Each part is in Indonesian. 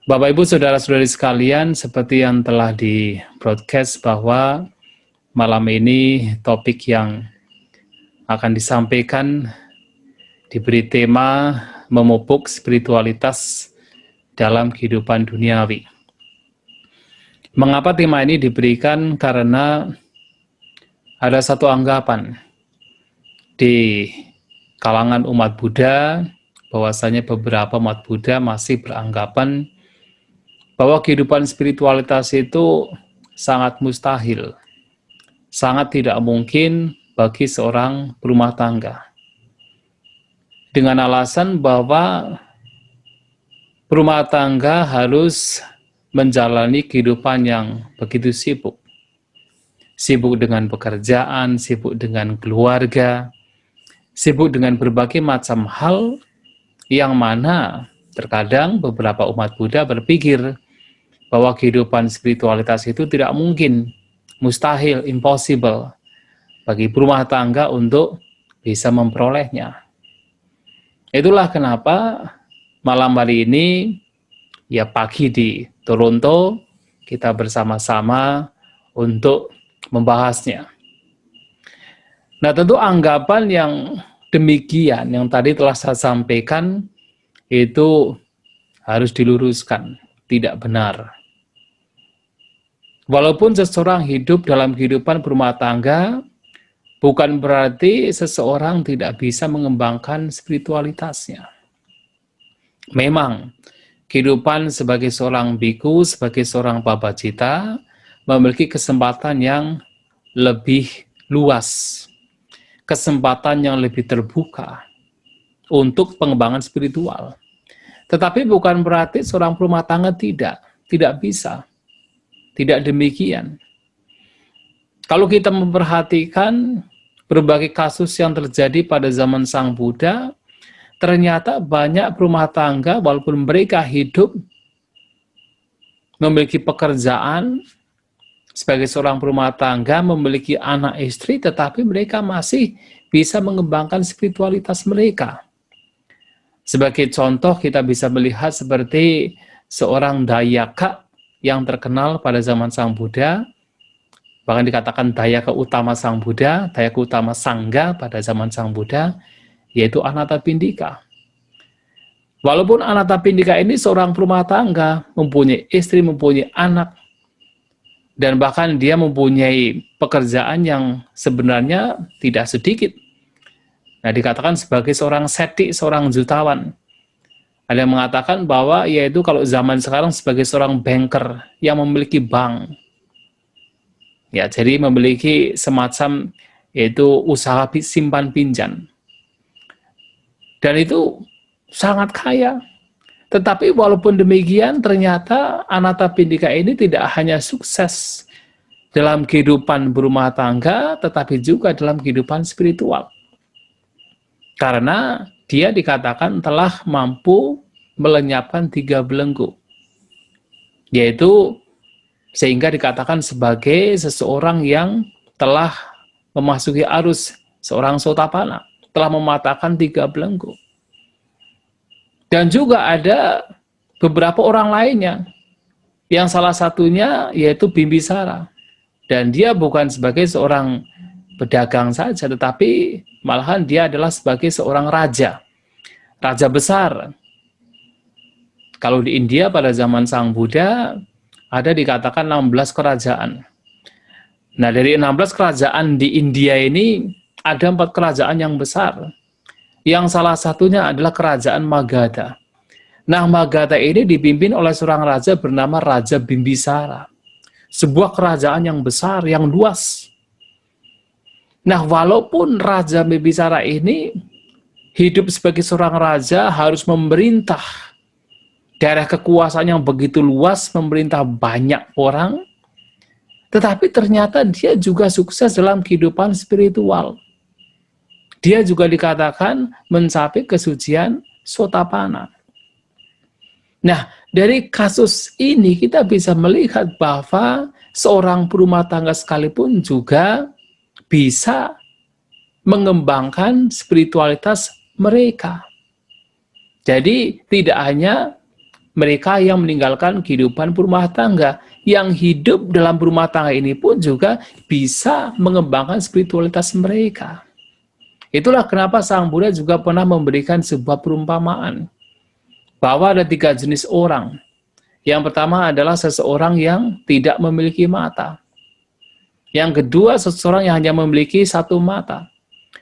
Bapak Ibu Saudara-saudari sekalian, seperti yang telah di-broadcast bahwa malam ini topik yang akan disampaikan diberi tema memupuk spiritualitas dalam kehidupan duniawi. Mengapa tema ini diberikan? Karena ada satu anggapan di kalangan umat Buddha, bahwasanya beberapa umat Buddha masih beranggapan bahwa kehidupan spiritualitas itu sangat mustahil, sangat tidak mungkin bagi seorang berumah tangga. Dengan alasan bahwa berumah tangga harus menjalani kehidupan yang begitu sibuk. Sibuk dengan pekerjaan, sibuk dengan keluarga, sibuk dengan berbagai macam hal yang mana terkadang beberapa umat Buddha berpikir bahwa kehidupan spiritualitas itu tidak mungkin, mustahil, impossible bagi berumah tangga untuk bisa memperolehnya. Itulah kenapa malam hari ini, ya pagi di Toronto, kita bersama-sama untuk membahasnya. Nah, tentu anggapan yang demikian yang tadi telah saya sampaikan itu harus diluruskan, tidak benar. Walaupun seseorang hidup dalam kehidupan berumah tangga, bukan berarti seseorang tidak bisa mengembangkan spiritualitasnya. Memang, kehidupan sebagai seorang biku, sebagai seorang babacita, memiliki kesempatan yang lebih luas, kesempatan yang lebih terbuka untuk pengembangan spiritual. Tetapi bukan berarti seorang berumah tangga tidak bisa. Tidak demikian. Kalau kita memperhatikan berbagai kasus yang terjadi pada zaman Sang Buddha, ternyata banyak berumah tangga walaupun mereka hidup memiliki pekerjaan sebagai seorang berumah tangga, memiliki anak istri, tetapi mereka masih bisa mengembangkan spiritualitas mereka. Sebagai contoh kita bisa melihat seperti seorang Dayaka yang terkenal pada zaman Sang Buddha, bahkan dikatakan Dayaka utama Sang Buddha, Dayaka utama Sangga pada zaman Sang Buddha, yaitu Anathapindika. Walaupun Anathapindika ini seorang berumah tangga, mempunyai istri, mempunyai anak, dan bahkan dia mempunyai pekerjaan yang sebenarnya tidak sedikit. Nah, dikatakan sebagai seorang seti, seorang jutawan. Ada yang mengatakan bahwa yaitu kalau zaman sekarang sebagai seorang banker yang memiliki bank. Ya, jadi memiliki semacam yaitu usaha simpan pinjam. Dan itu sangat kaya. Tetapi walaupun demikian ternyata Anathapindika ini tidak hanya sukses dalam kehidupan berumah tangga, tetapi juga dalam kehidupan spiritual. Karena dia dikatakan telah mampu melenyapkan 3 belenggu. Yaitu sehingga dikatakan sebagai seseorang yang telah memasuki arus, seorang Sotapanna, telah mematahkan 3 belenggu. Dan juga ada beberapa orang lainnya, yang salah satunya yaitu Bimbisara. Dan dia bukan sebagai seorang pedagang saja, tetapi malahan dia adalah sebagai seorang raja, raja besar. Kalau di India pada zaman Sang Buddha, ada dikatakan 16 kerajaan. Nah, dari 16 kerajaan di India ini, ada 4 kerajaan yang besar. Yang salah satunya adalah kerajaan Magadha. Nah, Magadha ini dipimpin oleh seorang raja bernama Raja Bimbisara. Sebuah kerajaan yang besar, yang luas. Nah, walaupun Raja Bimbisara ini hidup sebagai seorang raja, harus memerintah daerah kekuasaan yang begitu luas, memerintah banyak orang, tetapi ternyata dia juga sukses dalam kehidupan spiritual. Dia juga dikatakan mencapai kesucian Sotapanna. Nah, dari kasus ini kita bisa melihat bahwa seorang berumah tangga sekalipun juga bisa mengembangkan spiritualitas mereka. Jadi tidak hanya mereka yang meninggalkan kehidupan berumah tangga. Yang hidup dalam berumah tangga ini pun juga bisa mengembangkan spiritualitas mereka. Itulah kenapa Sang Buddha juga pernah memberikan sebuah perumpamaan bahwa ada 3 jenis orang. Yang pertama adalah seseorang yang tidak memiliki mata. Yang kedua, seseorang yang hanya memiliki 1 mata.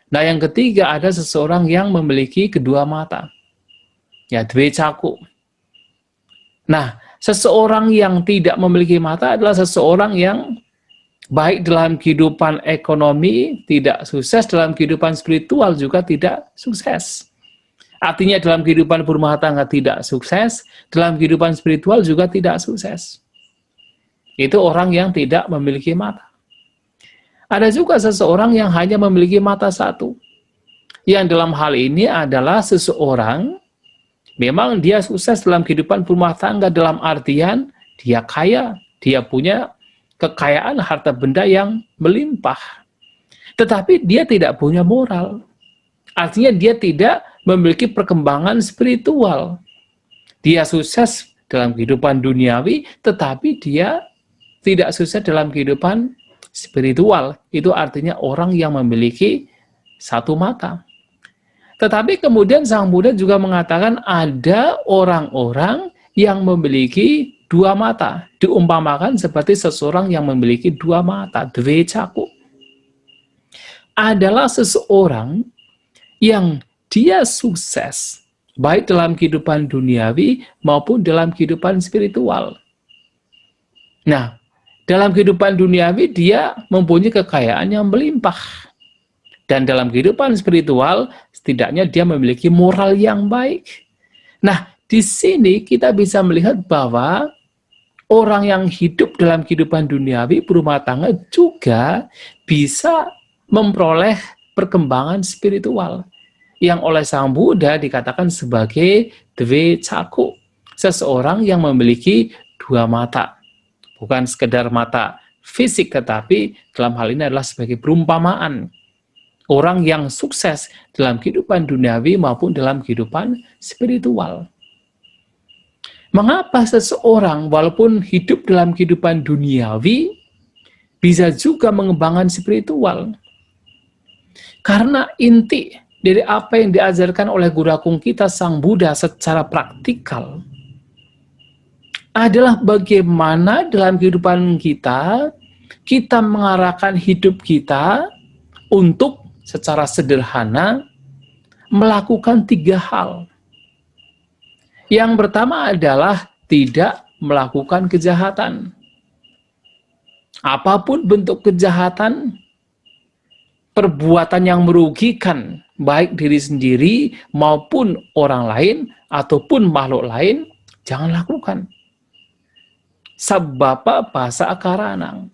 Nah, yang ketiga ada seseorang yang memiliki 2 mata. Ya, dwe caku. Nah, seseorang yang tidak memiliki mata adalah seseorang yang baik dalam kehidupan ekonomi tidak sukses, dalam kehidupan spiritual juga tidak sukses. Artinya dalam kehidupan berumah tangga tidak sukses, dalam kehidupan spiritual juga tidak sukses. Itu orang yang tidak memiliki mata. Ada juga seseorang yang hanya memiliki mata 1. Yang dalam hal ini adalah seseorang, memang dia sukses dalam kehidupan berumah tangga dalam artian dia kaya, dia punya kekayaan harta benda yang melimpah. Tetapi dia tidak punya moral. Artinya dia tidak memiliki perkembangan spiritual. Dia sukses dalam kehidupan duniawi, tetapi dia tidak sukses dalam kehidupan spiritual. Itu artinya orang yang memiliki 1 mata. Tetapi kemudian Sang Buddha juga mengatakan ada orang-orang yang memiliki 2 mata. Diumpamakan seperti seseorang yang memiliki 2 mata, dwe caku. Adalah seseorang yang dia sukses, baik dalam kehidupan duniawi maupun dalam kehidupan spiritual. Nah, dalam kehidupan duniawi dia mempunyai kekayaan yang melimpah. Dan dalam kehidupan spiritual, setidaknya dia memiliki moral yang baik. Nah, di sini kita bisa melihat bahwa orang yang hidup dalam kehidupan duniawi berumah tangga juga bisa memperoleh perkembangan spiritual yang oleh Sang Buddha dikatakan sebagai dwe caku, seseorang yang memiliki 2 mata. Bukan sekedar mata fisik, tetapi dalam hal ini adalah sebagai perumpamaan. Orang yang sukses dalam kehidupan duniawi maupun dalam kehidupan spiritual. Mengapa seseorang walaupun hidup dalam kehidupan duniawi bisa juga mengembangkan spiritual? Karena inti dari apa yang diajarkan oleh Guru Agung kita Sang Buddha secara praktikal adalah bagaimana dalam kehidupan kita mengarahkan hidup kita untuk secara sederhana melakukan 3 hal. Yang pertama adalah tidak melakukan kejahatan. Apapun bentuk kejahatan, perbuatan yang merugikan baik diri sendiri maupun orang lain ataupun makhluk lain, jangan lakukan. Sabbapa pasa akaranang.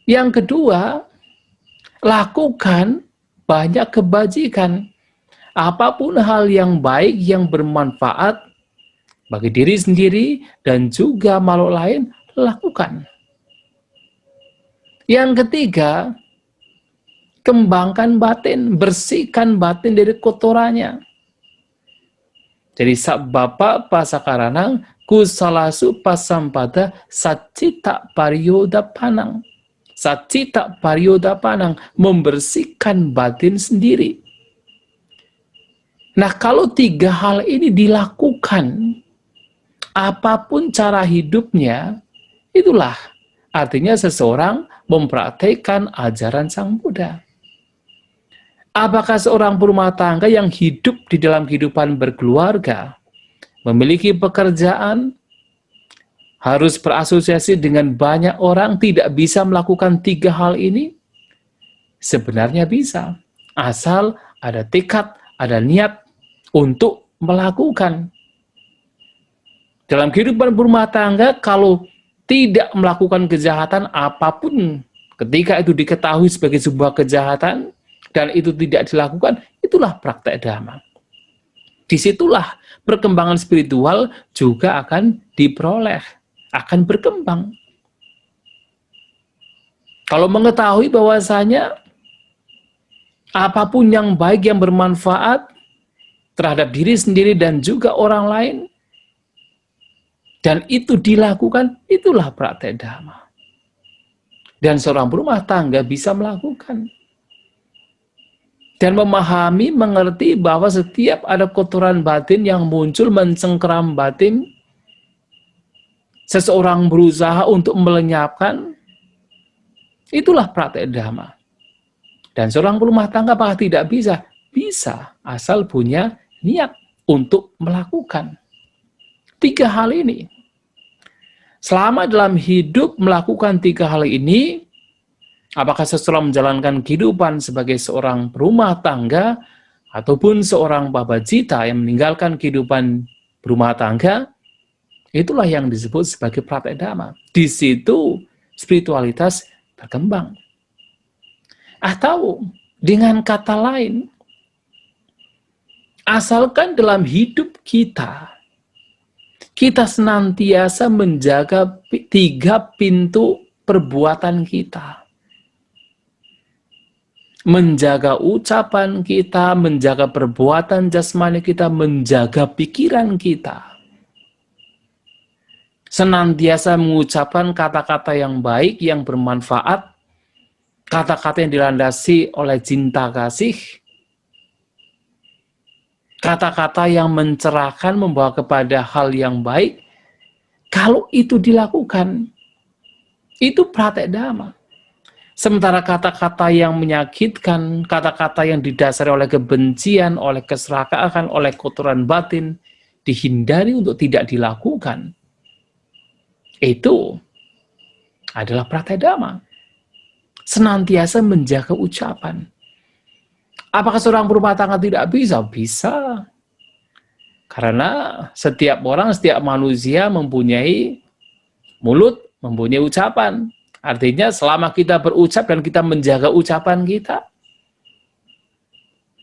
Yang kedua, lakukan banyak kebajikan. Apapun hal yang baik yang bermanfaat bagi diri sendiri dan juga makhluk lain, lakukan. Yang ketiga, kembangkan batin, bersihkan batin dari kotorannya. Jadi sabbapa pasakaranang kusalasu pasampada satcita paryodapanang. Satcita paryodapanang, membersihkan batin sendiri. Nah, kalau 3 hal ini dilakukan, apapun cara hidupnya, itulah artinya seseorang mempraktekkan ajaran Sang Buddha. Apakah seorang berumah tangga yang hidup di dalam kehidupan berkeluarga, memiliki pekerjaan, harus berasosiasi dengan banyak orang, tidak bisa melakukan 3 hal ini? Sebenarnya bisa, asal ada tekad, ada niat untuk melakukan. Dalam kehidupan berumah tangga, kalau tidak melakukan kejahatan apapun, ketika itu diketahui sebagai sebuah kejahatan, dan itu tidak dilakukan, itulah praktek dhamma. Disitulah perkembangan spiritual juga akan diperoleh, akan berkembang. Kalau mengetahui bahwasanya apapun yang baik, yang bermanfaat, terhadap diri sendiri dan juga orang lain, dan itu dilakukan, itulah praktek dhamma. Dan seorang berumah tangga bisa melakukan. Dan memahami, mengerti bahwa setiap ada kotoran batin yang muncul mencengkeram batin, seseorang berusaha untuk melenyapkan, itulah praktek dhamma. Dan seorang berumah tangga apakah tidak bisa? Bisa, asal punya niat untuk melakukan. 3 hal ini. Selama dalam hidup melakukan 3 hal ini, apakah seseorang menjalankan kehidupan sebagai seorang berumah tangga, ataupun seorang babajita yang meninggalkan kehidupan berumah tangga, itulah yang disebut sebagai praktek dhamma. Di situ spiritualitas berkembang. Atau dengan kata lain, asalkan dalam hidup kita, kita senantiasa menjaga 3 pintu perbuatan kita. Menjaga ucapan kita, menjaga perbuatan jasmani kita, menjaga pikiran kita. Senantiasa mengucapkan kata-kata yang baik, yang bermanfaat, kata-kata yang dilandasi oleh cinta kasih, kata-kata yang mencerahkan, membawa kepada hal yang baik. Kalau itu dilakukan, itu praktek dhamma. Sementara kata-kata yang menyakitkan, kata-kata yang didasari oleh kebencian, oleh keserakahan, oleh kotoran batin, dihindari untuk tidak dilakukan. Itu adalah praktek dhamma. Senantiasa menjaga ucapan. Apakah seorang berumah tangga tidak bisa? Bisa. Karena setiap orang, setiap manusia mempunyai mulut, mempunyai ucapan. Artinya selama kita berucap dan kita menjaga ucapan kita,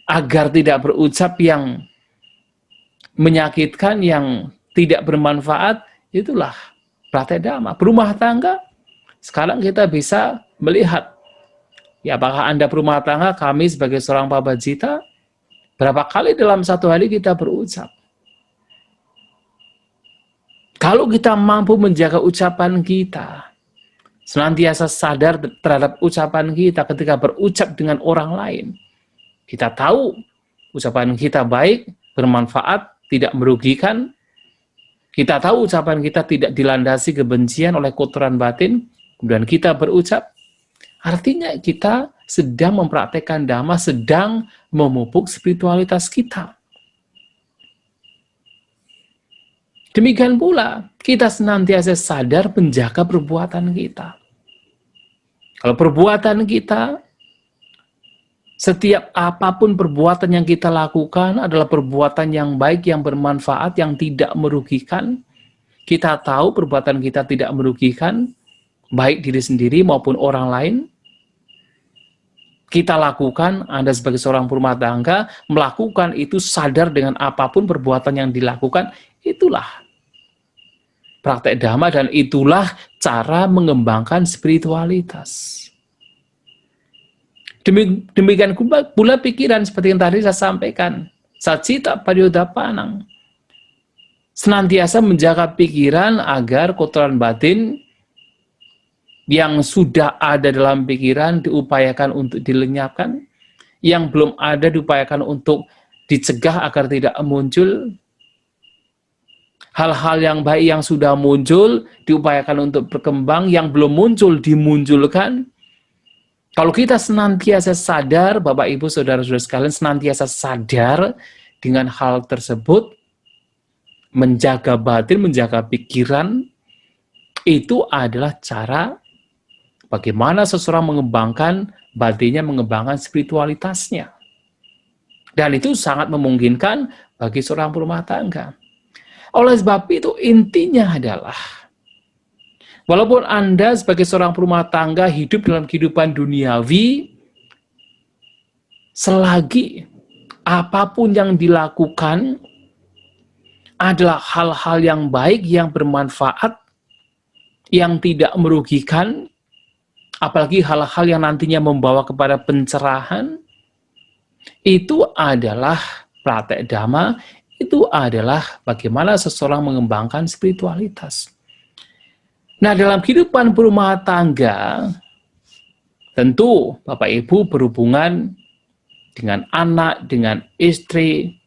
agar tidak berucap yang menyakitkan, yang tidak bermanfaat, itulah praktek dhamma. Berumah tangga, sekarang kita bisa melihat, ya apakah Anda berumah tangga, kami sebagai seorang babajita, berapa kali dalam satu hari kita berucap. Kalau kita mampu menjaga ucapan kita, senantiasa sadar terhadap ucapan kita ketika berucap dengan orang lain. Kita tahu ucapan kita baik, bermanfaat, tidak merugikan. Kita tahu ucapan kita tidak dilandasi kebencian oleh kotoran batin, kemudian kita berucap. Artinya kita sedang mempraktekkan dhamma, sedang memupuk spiritualitas kita. Demikian pula, kita senantiasa sadar menjaga perbuatan kita. Kalau perbuatan kita, setiap apapun perbuatan yang kita lakukan adalah perbuatan yang baik, yang bermanfaat, yang tidak merugikan. Kita tahu perbuatan kita tidak merugikan, baik diri sendiri maupun orang lain. Kita lakukan, Anda sebagai seorang berumah tangga, melakukan itu sadar dengan apapun perbuatan yang dilakukan, itulah praktek dhamma dan itulah cara mengembangkan spiritualitas. Demikian pula pikiran seperti yang tadi saya sampaikan, sacita pariyodhapanang. Senantiasa menjaga pikiran agar kotoran batin yang sudah ada dalam pikiran diupayakan untuk dilenyapkan, yang belum ada diupayakan untuk dicegah agar tidak muncul. Hal-hal yang baik yang sudah muncul diupayakan untuk berkembang, yang belum muncul dimunculkan. Kalau kita senantiasa sadar, Bapak Ibu Saudara-saudara sekalian, senantiasa sadar dengan hal tersebut, menjaga batin, menjaga pikiran, itu adalah cara bagaimana seseorang mengembangkan batinnya, mengembangkan spiritualitasnya. Dan itu sangat memungkinkan bagi seorang berumah tangga. Oleh sebab itu, intinya adalah, walaupun Anda sebagai seorang berumah tangga hidup dalam kehidupan duniawi, selagi apapun yang dilakukan adalah hal-hal yang baik, yang bermanfaat, yang tidak merugikan, apalagi hal-hal yang nantinya membawa kepada pencerahan, itu adalah praktek dhamma itu adalah bagaimana seseorang mengembangkan spiritualitas. Nah, dalam kehidupan berumah tangga, tentu Bapak Ibu berhubungan dengan anak, dengan istri,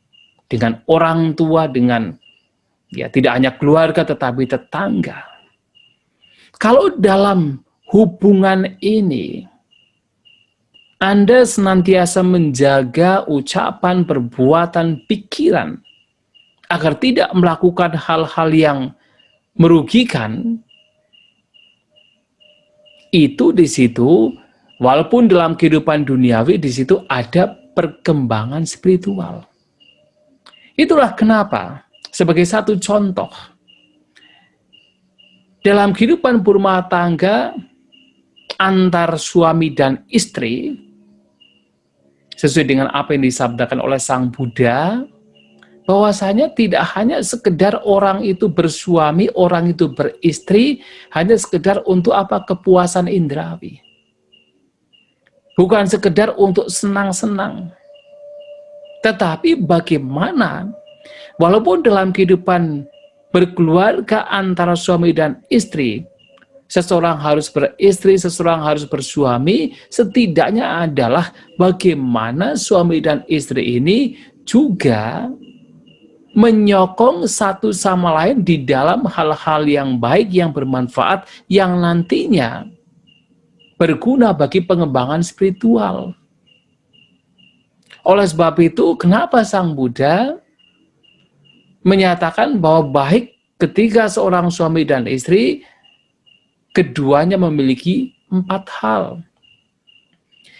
dengan orang tua, dengan tidak hanya keluarga tetapi tetangga. Kalau dalam hubungan ini Anda senantiasa menjaga ucapan, perbuatan, pikiran agar tidak melakukan hal-hal yang merugikan, itu di situ, walaupun dalam kehidupan duniawi di situ ada perkembangan spiritual. Itulah kenapa, sebagai satu contoh, dalam kehidupan berumah tangga antar suami dan istri, sesuai dengan apa yang disabdakan oleh Sang Buddha, bahwasanya tidak hanya sekedar orang itu bersuami, orang itu beristri, hanya sekedar untuk apa? Kepuasan indrawi. Bukan sekedar untuk senang-senang. Tetapi bagaimana, walaupun dalam kehidupan berkeluarga antara suami dan istri, seseorang harus beristri, seseorang harus bersuami, setidaknya adalah bagaimana suami dan istri ini juga menyokong satu sama lain di dalam hal-hal yang baik, yang bermanfaat, yang nantinya berguna bagi pengembangan spiritual. Oleh sebab itu, kenapa Sang Buddha menyatakan bahwa baik ketika seorang suami dan istri, keduanya memiliki 4 hal,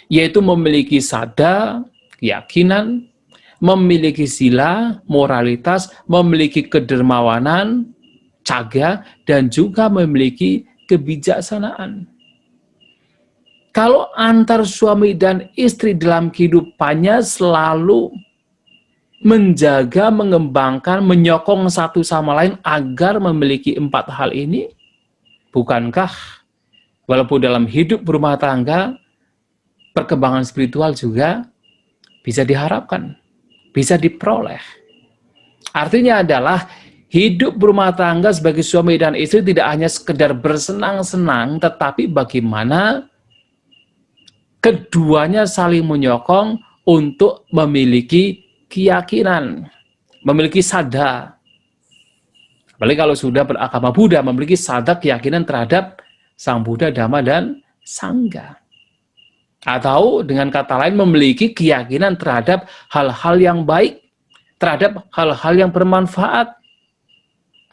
yaitu memiliki sada, keyakinan, memiliki sila, moralitas, memiliki kedermawanan, caga, dan juga memiliki kebijaksanaan. Kalau antar suami dan istri dalam kehidupannya selalu menjaga, mengembangkan, menyokong satu sama lain agar memiliki 4 hal ini, bukankah walaupun dalam hidup berumah tangga, perkembangan spiritual juga bisa diharapkan, bisa diperoleh. Artinya adalah hidup berumah tangga sebagai suami dan istri tidak hanya sekedar bersenang-senang, tetapi bagaimana keduanya saling menyokong untuk memiliki keyakinan, memiliki sada. Apalagi kalau sudah beragama Buddha, memiliki sada keyakinan terhadap Sang Buddha, Dhamma, dan Sangha. Atau dengan kata lain memiliki keyakinan terhadap hal-hal yang baik, terhadap hal-hal yang bermanfaat.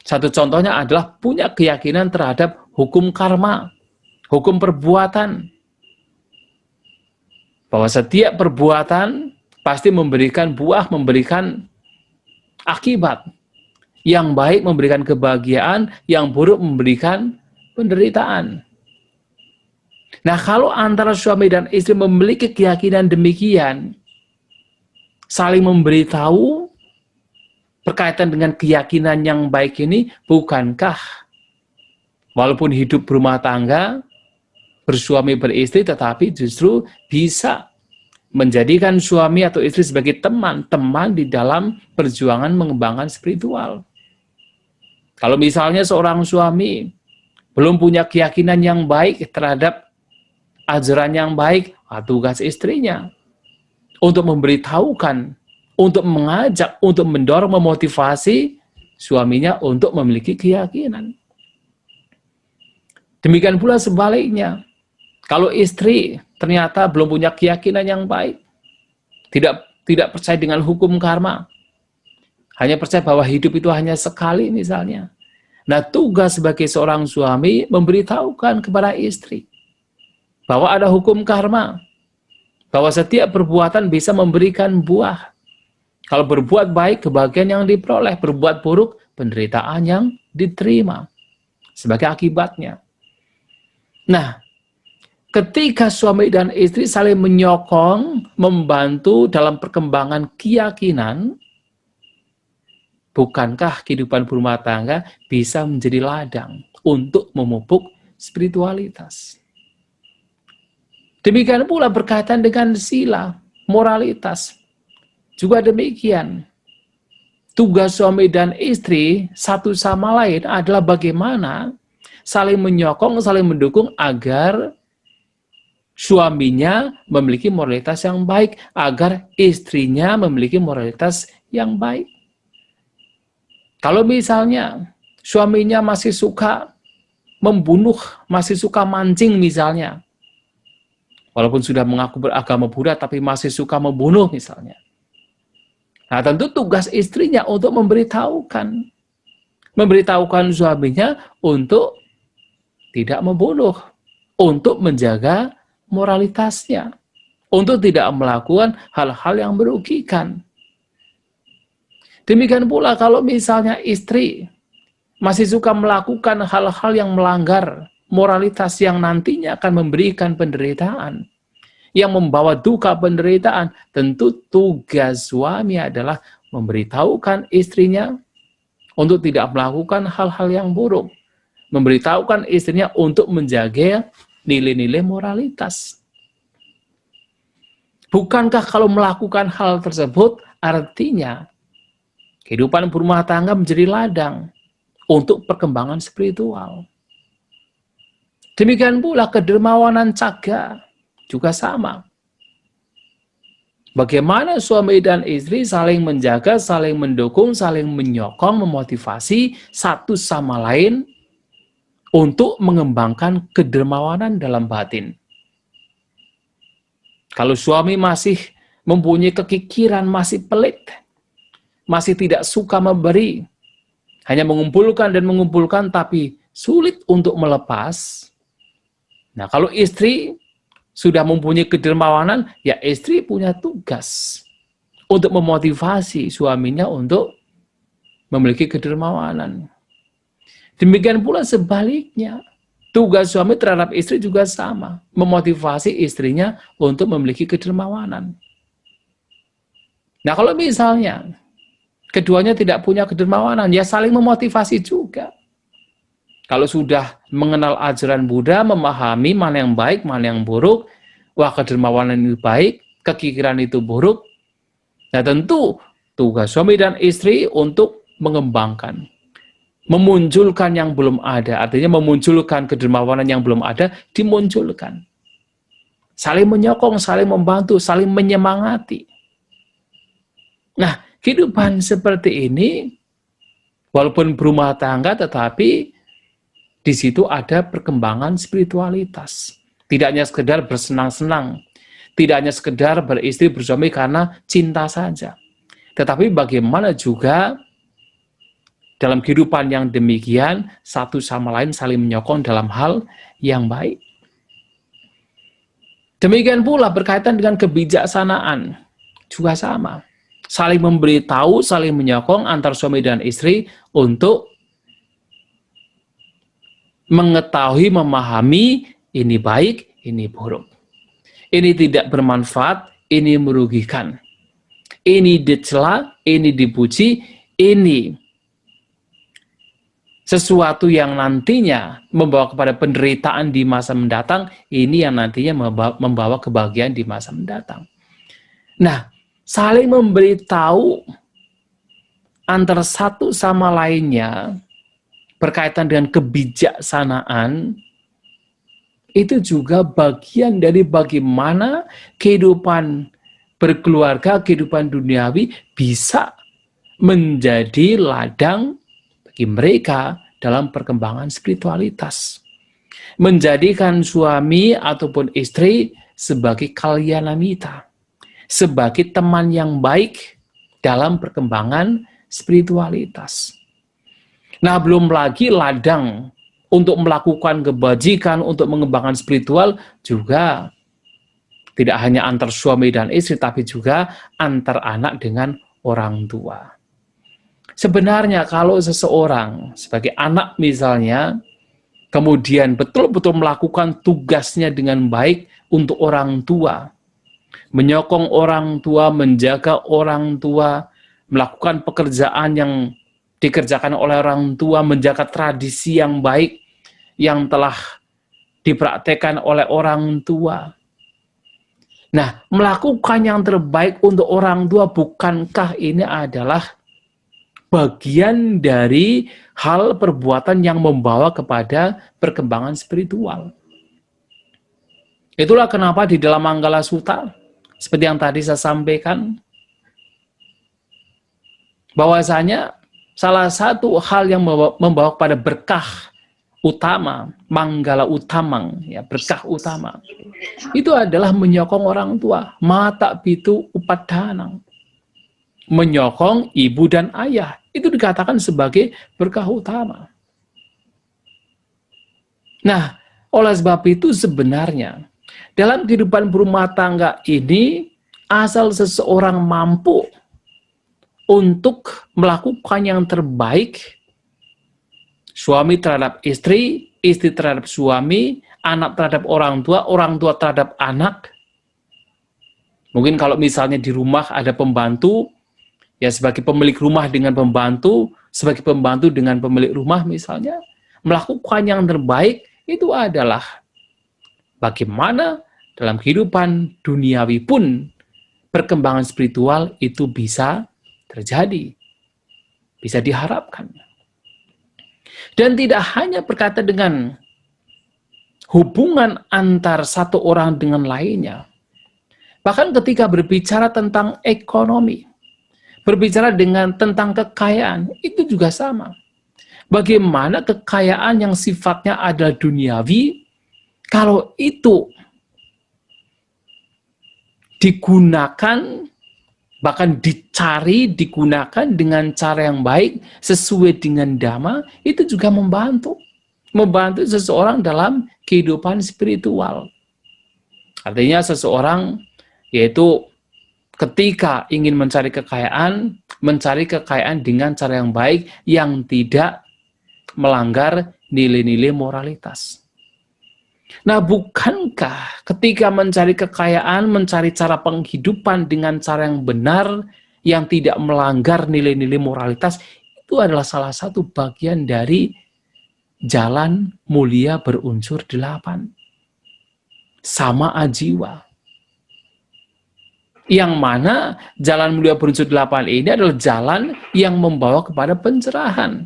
Satu contohnya adalah punya keyakinan terhadap hukum karma, hukum perbuatan. Bahwa setiap perbuatan pasti memberikan buah, memberikan akibat. Yang baik memberikan kebahagiaan, yang buruk memberikan penderitaan. Nah, kalau antara suami dan istri memiliki keyakinan demikian, saling memberitahu berkaitan dengan keyakinan yang baik ini, bukankah walaupun hidup berumah tangga, bersuami beristri, tetapi justru bisa menjadikan suami atau istri sebagai teman-teman di dalam perjuangan mengembangkan spiritual. Kalau misalnya seorang suami belum punya keyakinan yang baik terhadap ajaran yang baik, tugas istrinya untuk memberitahukan, untuk mengajak, untuk mendorong, memotivasi suaminya untuk memiliki keyakinan. Demikian pula sebaliknya, kalau istri ternyata belum punya keyakinan yang baik, tidak percaya dengan hukum karma, hanya percaya bahwa hidup itu hanya sekali misalnya. Nah, tugas sebagai seorang suami memberitahukan kepada istri bahwa ada hukum karma, bahwa setiap perbuatan bisa memberikan buah. Kalau berbuat baik, kebahagiaan yang diperoleh, berbuat buruk, penderitaan yang diterima sebagai akibatnya. Nah, ketika suami dan istri saling menyokong, membantu dalam perkembangan keyakinan, bukankah kehidupan berumah tangga bisa menjadi ladang untuk memupuk spiritualitas? Demikian pula berkaitan dengan sila, moralitas. juga demikian. Tugas suami dan istri satu sama lain adalah bagaimana saling menyokong, saling mendukung agar suaminya memiliki moralitas yang baik, agar istrinya memiliki moralitas yang baik. Kalau misalnya suaminya masih suka membunuh, masih suka mancing misalnya, walaupun sudah mengaku beragama Buddha tapi masih suka membunuh misalnya. Nah, tentu tugas istrinya untuk memberitahukan suaminya untuk tidak membunuh, untuk menjaga moralitasnya, untuk tidak melakukan hal-hal yang merugikan. Demikian pula kalau misalnya istri masih suka melakukan hal-hal yang melanggar moralitas yang nantinya akan memberikan penderitaan, yang membawa duka penderitaan, tentu tugas suami adalah memberitahukan istrinya untuk tidak melakukan hal-hal yang buruk, memberitahukan istrinya untuk menjaga nilai-nilai moralitas. Bukankah kalau melakukan hal tersebut artinya kehidupan berumah tangga menjadi ladang untuk perkembangan spiritual? Demikian pula kedermawanan caga juga sama. Bagaimana suami dan istri saling menjaga, saling mendukung, saling menyokong, memotivasi satu sama lain untuk mengembangkan kedermawanan dalam batin. Kalau suami masih mempunyai kekikiran, masih pelit, masih tidak suka memberi, hanya mengumpulkan dan mengumpulkan tapi sulit untuk melepas. Nah, kalau istri sudah mempunyai kedermawanan, ya istri punya tugas untuk memotivasi suaminya untuk memiliki kedermawanan. Demikian pula sebaliknya, tugas suami terhadap istri juga sama, memotivasi istrinya untuk memiliki kedermawanan. Nah, kalau misalnya keduanya tidak punya kedermawanan, ya saling memotivasi juga. Kalau sudah mengenal ajaran Buddha, memahami mana yang baik, mana yang buruk, wah kedermawanan itu baik, kekikiran itu buruk. Nah, tentu tugas suami dan istri untuk mengembangkan, memunculkan yang belum ada, artinya memunculkan kedermawanan yang belum ada, dimunculkan. Saling menyokong, saling membantu, saling menyemangati. Nah, kehidupan seperti ini, walaupun berumah tangga, tetapi di situ ada perkembangan spiritualitas. Tidak hanya sekedar bersenang-senang, tidak hanya sekedar beristri bersuami karena cinta saja. Tetapi bagaimana juga dalam kehidupan yang demikian, satu sama lain saling menyokong dalam hal yang baik. Demikian pula berkaitan dengan kebijaksanaan, juga sama. Saling memberitahu, saling menyokong antar suami dan istri untuk mengetahui, memahami, ini baik, ini buruk. Ini tidak bermanfaat, ini merugikan. Ini dicela, ini dipuji, ini sesuatu yang nantinya membawa kepada penderitaan di masa mendatang, ini yang nantinya membawa kebahagiaan di masa mendatang. Nah, saling memberitahu antara satu sama lainnya berkaitan dengan kebijaksanaan, itu juga bagian dari bagaimana kehidupan berkeluarga, kehidupan duniawi bisa menjadi ladang bagi mereka dalam perkembangan spiritualitas. Menjadikan suami ataupun istri sebagai kalyanamita, sebagai teman yang baik dalam perkembangan spiritualitas. Nah, belum lagi ladang untuk melakukan kebajikan, untuk mengembangkan spiritual, juga tidak hanya antar suami dan istri, tapi juga antar anak dengan orang tua. Sebenarnya kalau seseorang sebagai anak misalnya, kemudian betul-betul melakukan tugasnya dengan baik untuk orang tua, menyokong orang tua, menjaga orang tua, melakukan pekerjaan yang dikerjakan oleh orang tua, menjaga tradisi yang baik yang telah dipraktekkan oleh orang tua, Nah, melakukan yang terbaik untuk orang tua, bukankah ini adalah bagian dari hal perbuatan yang membawa kepada perkembangan spiritual? Itulah kenapa di dalam Manggala Sutta, seperti yang tadi saya sampaikan, bahwasanya salah satu hal yang membawa kepada berkah utama, Manggala Utamang, ya, berkah utama, itu adalah menyokong orang tua, mata pitu upadanang, menyokong ibu dan ayah, itu dikatakan sebagai berkah utama. Nah, oleh sebab itu sebenarnya dalam kehidupan berumah tangga ini, asal seseorang mampu untuk melakukan yang terbaik, suami terhadap istri, istri terhadap suami, anak terhadap orang tua terhadap anak. Mungkin kalau misalnya di rumah ada pembantu, ya sebagai pemilik rumah dengan pembantu, sebagai pembantu dengan pemilik rumah misalnya, melakukan yang terbaik itu adalah bagaimana dalam kehidupan duniawi pun perkembangan spiritual itu bisa terjadi, bisa diharapkan. Dan tidak hanya berkaitan dengan hubungan antar satu orang dengan lainnya. Bahkan ketika berbicara tentang ekonomi, berbicara tentang kekayaan, itu juga sama. Bagaimana kekayaan yang sifatnya adalah duniawi, kalau itu digunakan, bahkan dicari, digunakan dengan cara yang baik, sesuai dengan dhamma, itu juga membantu seseorang dalam kehidupan spiritual. Artinya seseorang, yaitu ketika ingin mencari kekayaan dengan cara yang baik, yang tidak melanggar nilai-nilai moralitas. Nah, bukankah ketika mencari kekayaan, mencari cara penghidupan dengan cara yang benar, yang tidak melanggar nilai-nilai moralitas, itu adalah salah satu bagian dari jalan mulia berunsur 8. Sama ajiwa. Yang mana jalan mulia berunsur 8 ini adalah jalan yang membawa kepada pencerahan.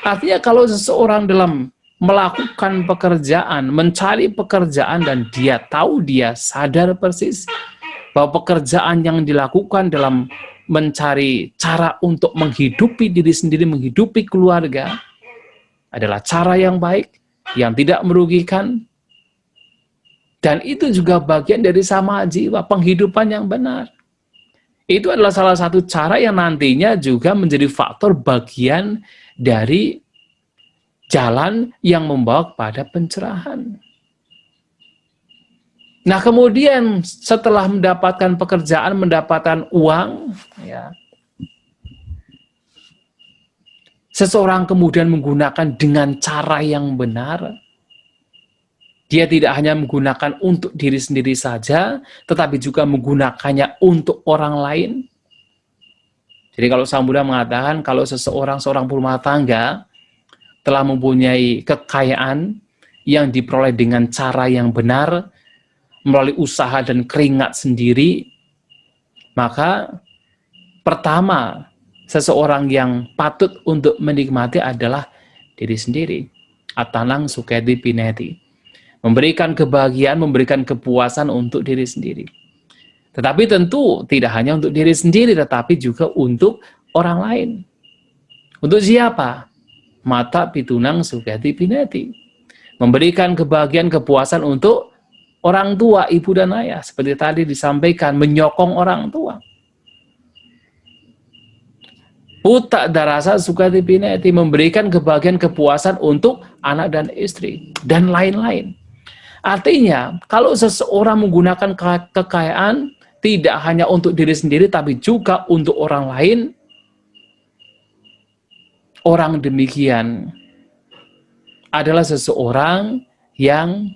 Artinya kalau seseorang dalam melakukan pekerjaan, mencari pekerjaan, dan dia tahu, dia sadar persis bahwa pekerjaan yang dilakukan dalam mencari cara untuk menghidupi diri sendiri, menghidupi keluarga, adalah cara yang baik, yang tidak merugikan, dan itu juga bagian dari sama jiwa, penghidupan yang benar. Itu adalah salah satu cara yang nantinya juga menjadi faktor bagian dari jalan yang membawa kepada pencerahan. Nah, kemudian setelah mendapatkan pekerjaan, mendapatkan uang, ya, seseorang kemudian menggunakan dengan cara yang benar. Dia tidak hanya menggunakan untuk diri sendiri saja, tetapi juga menggunakannya untuk orang lain. Jadi kalau Sang Buddha mengatakan, kalau seorang berumah tangga telah mempunyai kekayaan yang diperoleh dengan cara yang benar, melalui usaha dan keringat sendiri, maka pertama, seseorang yang patut untuk menikmati adalah diri sendiri. Atanang suketi pineti. Memberikan kebahagiaan, memberikan kepuasan untuk diri sendiri. Tetapi tentu tidak hanya untuk diri sendiri, tetapi juga untuk orang lain. Untuk siapa? Mata pitunang suketi pineti. Memberikan kebahagiaan, kepuasan untuk orang tua, ibu dan ayah. Seperti tadi disampaikan, menyokong orang tua. Puta darasa suketi pineti, memberikan kebahagiaan, kepuasan untuk anak dan istri, dan lain-lain. Artinya, kalau seseorang menggunakan kekayaan, tidak hanya untuk diri sendiri, tapi juga untuk orang lain, orang demikian adalah seseorang yang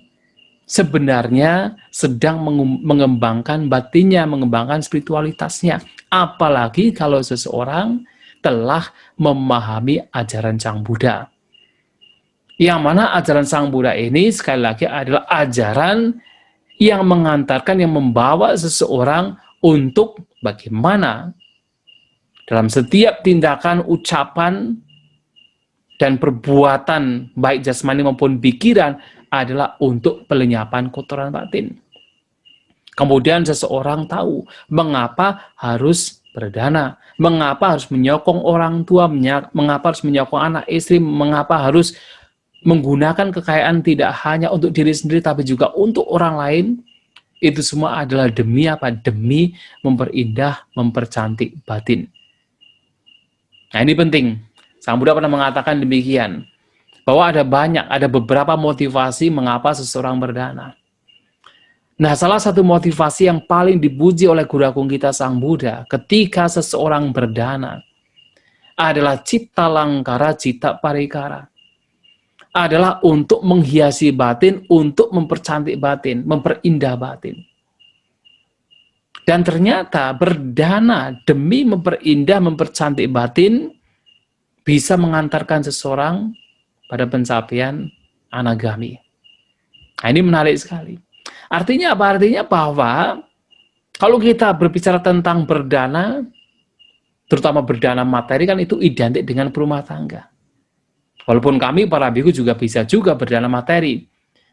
sebenarnya sedang mengembangkan batinnya, mengembangkan spiritualitasnya. Apalagi kalau seseorang telah memahami ajaran Sang Buddha. Yang mana ajaran Sang Buddha ini sekali lagi adalah ajaran yang mengantarkan, yang membawa seseorang untuk bagaimana dalam setiap tindakan, ucapan, dan perbuatan, baik jasmani maupun pikiran, adalah untuk pelenyapan kotoran batin. Kemudian seseorang tahu mengapa harus berdana, mengapa harus menyokong orang tua, mengapa harus menyokong anak istri, mengapa harus menggunakan kekayaan tidak hanya untuk diri sendiri, tapi juga untuk orang lain. Itu semua adalah demi apa? Demi memperindah, mempercantik batin. Nah, ini penting. Sang Buddha pernah mengatakan demikian, bahwa ada beberapa motivasi mengapa seseorang berdana. Nah, salah satu motivasi yang paling dipuji oleh Guru Agung kita Sang Buddha ketika seseorang berdana adalah cita langkara, cita parikara. Adalah untuk menghiasi batin, untuk mempercantik batin, memperindah batin. Dan ternyata berdana demi memperindah, mempercantik batin bisa mengantarkan seseorang pada pencapaian anagami. Nah, ini menarik sekali. Artinya apa? Artinya bahwa kalau kita berbicara tentang berdana, terutama berdana materi, kan itu identik dengan berumah tangga. Walaupun kami para biku juga bisa juga berdana materi.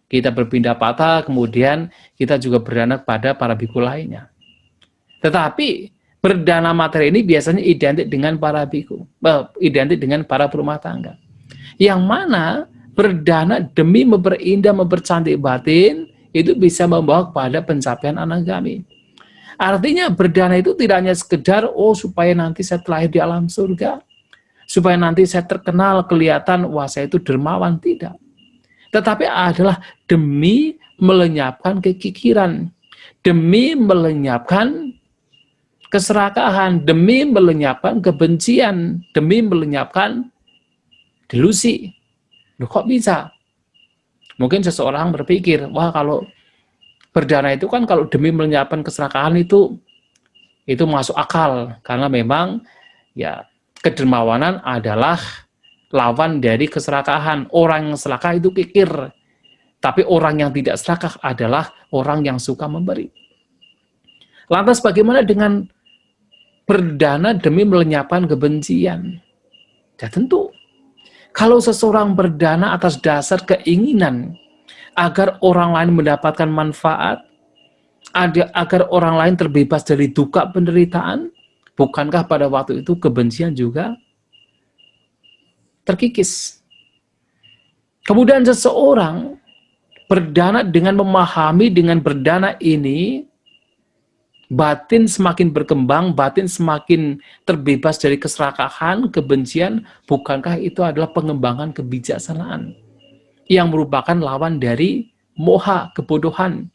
Kita berpindah patah, kemudian kita juga berdana pada para biku lainnya. Tetapi berdana materi ini biasanya identik dengan para biku, identik dengan para berumah tangga. Yang mana berdana demi memperindah, mempercantik batin, itu bisa membawa kepada pencapaian anagami. Artinya berdana itu tidak hanya sekedar, supaya nanti saya terlahir di alam surga, supaya nanti saya terkenal, kelihatan, wah saya itu dermawan, tidak. Tetapi adalah demi melenyapkan kekikiran, demi melenyapkan keserakahan, demi melenyapkan kebencian, demi melenyapkan delusi. Loh, kok bisa? Mungkin seseorang berpikir, wah kalau berdana itu kan kalau demi melenyapkan keserakahan itu masuk akal, karena memang ya kedermawanan adalah lawan dari keserakahan. Orang yang serakah itu kikir, tapi orang yang tidak serakah adalah orang yang suka memberi. Lantas bagaimana dengan berdana demi melenyapkan kebencian? Ya tentu, kalau seseorang berdana atas dasar keinginan agar orang lain mendapatkan manfaat, agar orang lain terbebas dari duka penderitaan, bukankah pada waktu itu kebencian juga terkikis? Kemudian seseorang berdana dengan memahami, dengan berdana ini, batin semakin berkembang, batin semakin terbebas dari keserakahan, kebencian, bukankah itu adalah pengembangan kebijaksanaan yang merupakan lawan dari moha, kebodohan.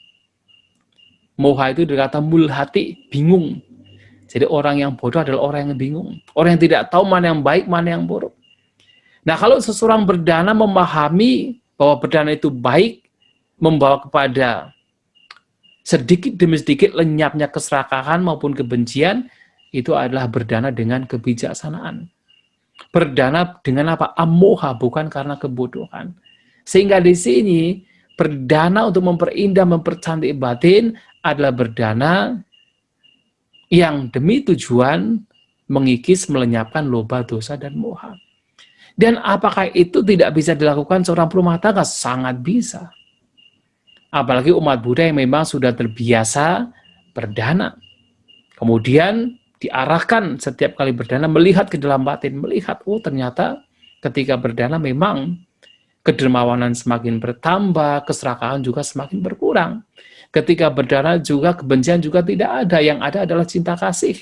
Moha itu dari kata mulhati, bingung. Jadi orang yang bodoh adalah orang yang bingung, orang yang tidak tahu mana yang baik, mana yang buruk. Nah, kalau seseorang berdana memahami bahwa berdana itu baik, membawa kepada sedikit demi sedikit lenyapnya keserakahan maupun kebencian, itu adalah berdana dengan kebijaksanaan. Berdana dengan apa? Amoha, bukan karena kebodohan. Sehingga di sini berdana untuk memperindah, mempercantik batin adalah berdana yang demi tujuan mengikis, melenyapkan loba, dosa, dan moha. Dan apakah itu tidak bisa dilakukan seorang berumah tangga? Sangat bisa. Apalagi umat Buddha yang memang sudah terbiasa berdana. Kemudian diarahkan setiap kali berdana melihat ke dalam batin, melihat, ternyata ketika berdana memang kedermawanan semakin bertambah, keserakahan juga semakin berkurang. Ketika berdana juga kebencian juga tidak ada, yang ada adalah cinta kasih.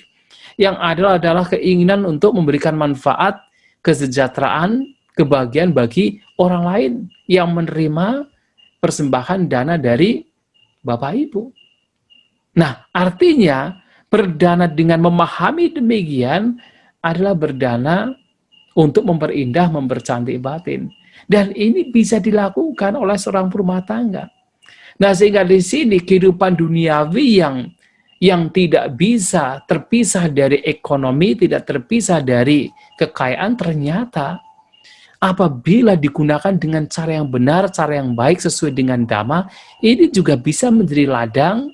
Yang ada adalah keinginan untuk memberikan manfaat, kesejahteraan, kebahagiaan bagi orang lain yang menerima persembahan dana dari Bapak Ibu. Nah, artinya berdana dengan memahami demikian adalah berdana untuk memperindah, mempercantik batin. Dan ini bisa dilakukan oleh seorang berumah tangga. Nah, sehingga di sini kehidupan duniawi yang tidak bisa terpisah dari ekonomi, tidak terpisah dari kekayaan, ternyata apabila digunakan dengan cara yang benar, cara yang baik sesuai dengan Dhamma, ini juga bisa menjadi ladang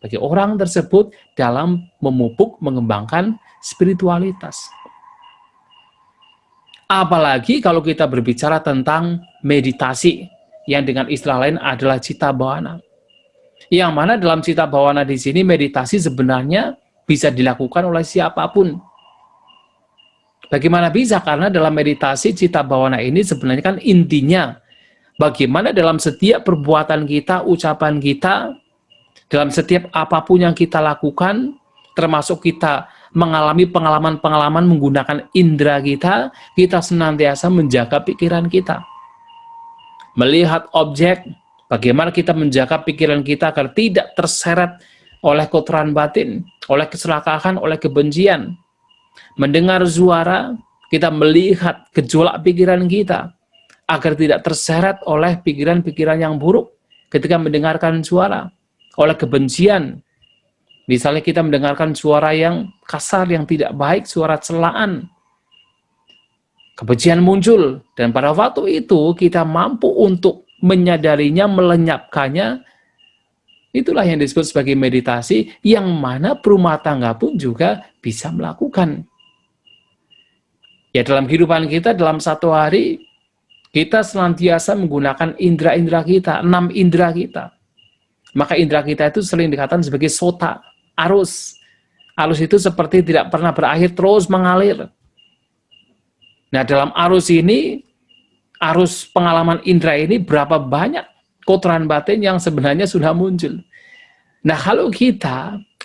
bagi orang tersebut dalam memupuk, mengembangkan spiritualitas. Apalagi kalau kita berbicara tentang meditasi, yang dengan istilah lain adalah Citta Bhavana. Yang mana dalam Citta Bhavana di sini meditasi sebenarnya bisa dilakukan oleh siapapun. Bagaimana bisa? Karena dalam meditasi Citta Bhavana ini sebenarnya kan intinya bagaimana dalam setiap perbuatan kita, ucapan kita, dalam setiap apapun yang kita lakukan, termasuk kita mengalami pengalaman-pengalaman menggunakan indera kita, kita senantiasa menjaga pikiran kita. Melihat objek, bagaimana kita menjaga pikiran kita agar tidak terseret oleh kotoran batin, oleh keserakahan, oleh kebencian. Mendengar suara, kita melihat gejolak pikiran kita, agar tidak terseret oleh pikiran-pikiran yang buruk ketika mendengarkan suara, oleh kebencian. Misalnya kita mendengarkan suara yang kasar, yang tidak baik, suara celaan, kebencian muncul, dan pada waktu itu kita mampu untuk menyadarinya, melenyapkannya. Itulah yang disebut sebagai meditasi, yang mana berumah tangga pun juga bisa melakukan. Ya, dalam kehidupan kita, dalam satu hari, kita senantiasa menggunakan indera-indera kita, 6 indera kita. Maka indera kita itu sering dikatakan sebagai sota, arus. Arus itu seperti tidak pernah berakhir, terus mengalir. Nah, dalam arus ini, arus pengalaman indera ini, berapa banyak kotoran batin yang sebenarnya sudah muncul. Nah, kalau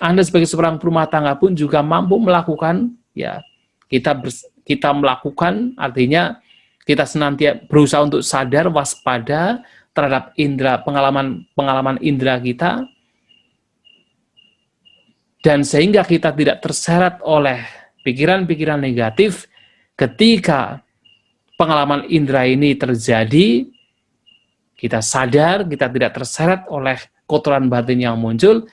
Anda sebagai seorang berumah tangga pun juga mampu melakukan, ya, kita melakukan, artinya kita senantiasa berusaha untuk sadar, waspada terhadap indera, pengalaman indera kita, dan sehingga kita tidak terseret oleh pikiran-pikiran negatif. Ketika pengalaman indera ini terjadi, kita sadar, kita tidak terseret oleh kotoran batin yang muncul.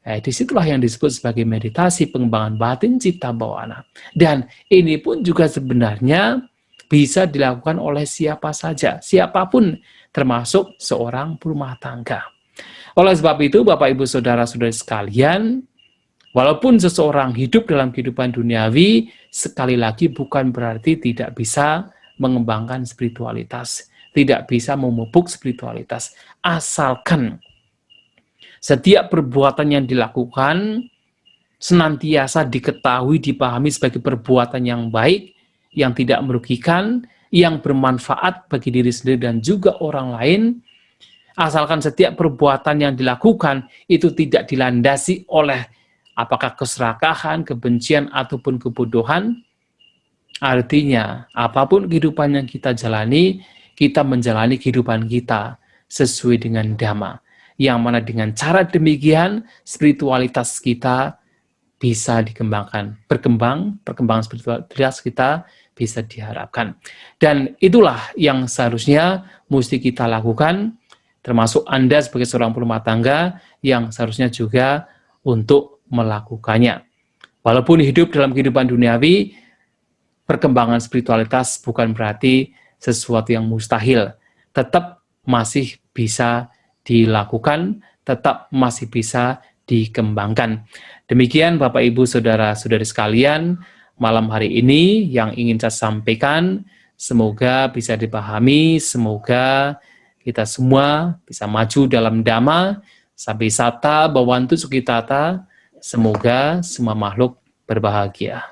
Disitulah yang disebut sebagai meditasi pengembangan batin Citta Bhavana. Dan ini pun juga sebenarnya bisa dilakukan oleh siapa saja, siapapun, termasuk seorang berumah tangga. Oleh sebab itu, Bapak Ibu Saudara-saudari sekalian, walaupun seseorang hidup dalam kehidupan duniawi, sekali lagi bukan berarti tidak bisa mengembangkan spiritualitas, tidak bisa memupuk spiritualitas, asalkan setiap perbuatan yang dilakukan senantiasa diketahui, dipahami sebagai perbuatan yang baik, yang tidak merugikan, yang bermanfaat bagi diri sendiri dan juga orang lain. Asalkan setiap perbuatan yang dilakukan itu tidak dilandasi oleh apakah keserakahan, kebencian, ataupun kebodohan. Artinya, apapun kehidupan yang kita jalani, kita menjalani kehidupan kita sesuai dengan Dhamma. Yang mana dengan cara demikian, spiritualitas kita bisa dikembangkan. Perkembangan spiritualitas kita bisa diharapkan. Dan itulah yang seharusnya mesti kita lakukan, termasuk Anda sebagai seorang berumah tangga, yang seharusnya juga untuk melakukannya. Walaupun hidup dalam kehidupan duniawi, perkembangan spiritualitas bukan berarti sesuatu yang mustahil. Tetap masih bisa dilakukan, tetap masih bisa dikembangkan. Demikian Bapak Ibu Saudara-saudari sekalian, malam hari ini yang ingin saya sampaikan, semoga bisa dipahami, semoga kita semua bisa maju dalam Dhamma, Sabbe Satta Bhavantu Sukhitata, semoga semua makhluk berbahagia.